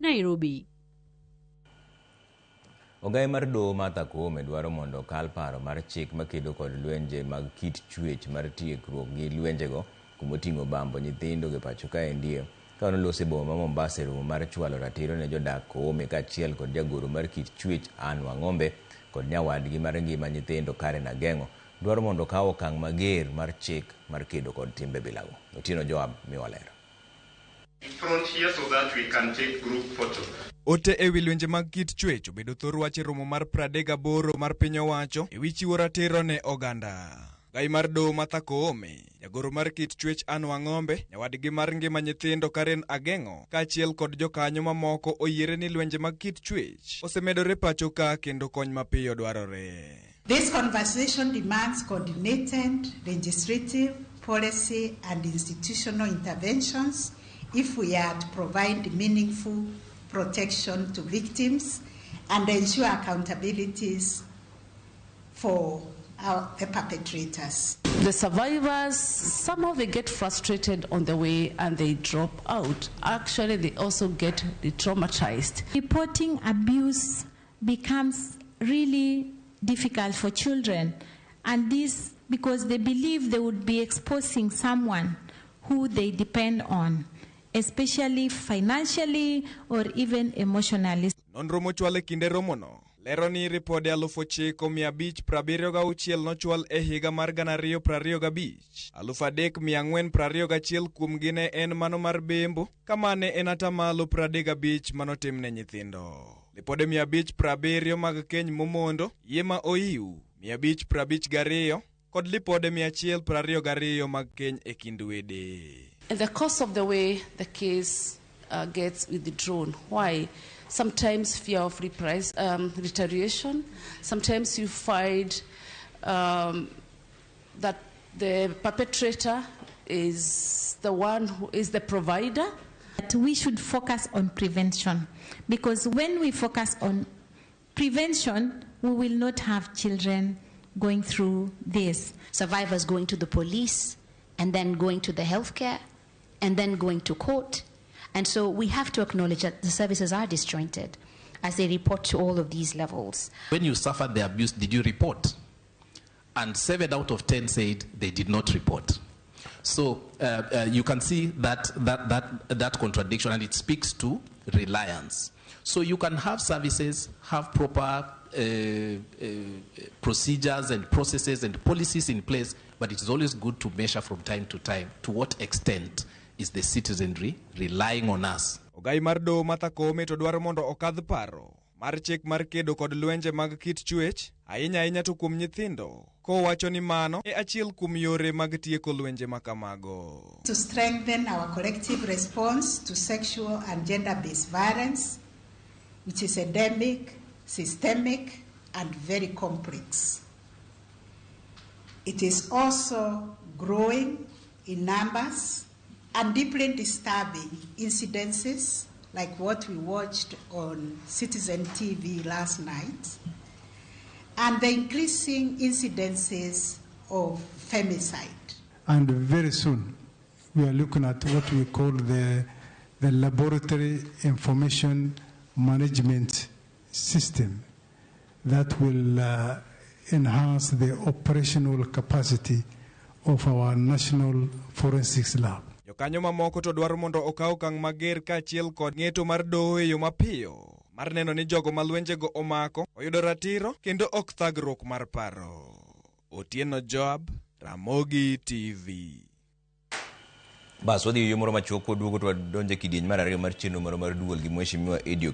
Nairobi. Ogai mar doho Martha Koome dwaro mondo kal paro mar chik makedo kod lwenje mag kit chwech mar tiegruok gi lwenjego kumoting'o bambo nyithindo gi pacho kae ndiye ka nolose boma ma Mombasa romo mar chwalo ratiro ne jodak Koome kaachiel kod jagoro mar kit chwech Anne Wang'ombe kod nyawadgi mar ngima nyithindo Karen Agengo dwaro mondo kaw okang' mager mar chik mar kedo kod timbe bilago. Otieno Joab miwalero. Front here so that we can take group photo. Ote ewi lwenje mag kit chwech obedo thor wach e romo mar 38 mar piny owacho ewi chiwo ratiro ne oganda. Gai mar doho Martha Koome, jagoro mar kit chwech Anne Wang'ombe, nyawadgi mar ngima nyithindo Karen Agengo, kaachiel kod jokanyo mamoko oyiere ni lwenje mag kit chwech osemedore pacho ka kendo kony mapiyo dwarore. This conversation demands coordinated legislative, policy and institutional interventions if we are to provide meaningful protection to victims and ensure accountabilities for the perpetrators. The survivors, somehow they get frustrated on the way and they drop out. Actually, they also get traumatized. Reporting abuse becomes really difficult for children, and this because they believe they would be exposing someone who they depend on, especially financially or even emotionally. Nonro mochwal kinde romono lero ni ripode 9,576 nochwal e higa mar 2025. 3,421 kuomgi ne en mano mar bembo, kamane en atamalo 35 manotim ne nyithindo. Ripode 570 mag keny momondo, yie ma oiw 552 kod lipode 122 mag keny e kind wede. In the course of the way, the case gets withdrawn. Why? Sometimes fear of retaliation. Sometimes you find that the perpetrator is the one who is the provider. But we should focus on prevention, because when we focus on prevention, we will not have children going through this. Survivors going to the police and then going to the healthcare and then going to court. And so we have to acknowledge that the services are disjointed as they report to all of these levels. When you suffered the abuse, did you report? And 7 out of 10 said they did not report. So you can see that contradiction, and it speaks to reliance. So you can have services, have proper procedures and processes and policies in place, but it is always good to measure from time to time to what extent is the citizenry relying on us. Ogai mar doho Martha Koome to dwaro mondo okadh paro mar chik mar kedo kod lwenje mag kit chwech ahinya to kuom nyithindo, kowacho ni mano e achiel kuom yore mag tieko lwenje makamago. To strengthen our collective response to sexual and gender-based violence, which is endemic, systemic, and very complex. It is also growing in numbers and deeply disturbing incidences like what we watched on Citizen TV last night, and the increasing incidences of femicide. And very soon, we are looking at what we call the laboratory information management system that will enhance the operational capacity of our National Forensics Lab. Jokanyo mamoko to dwaro mondo okaw okang' mager kaachiel kod ng'eto mar doho e yo mapiyo mar neno ni jogo ma lwenjego omako oyudo ratiro kendo ok thagruok mar paro. Otieno Joab, Ramogi TV. Bas wadhi yo moro machuok duogo to wadonje kidieny mar ariyo mar chenro moro mar duol gi Mheshimiwa Edio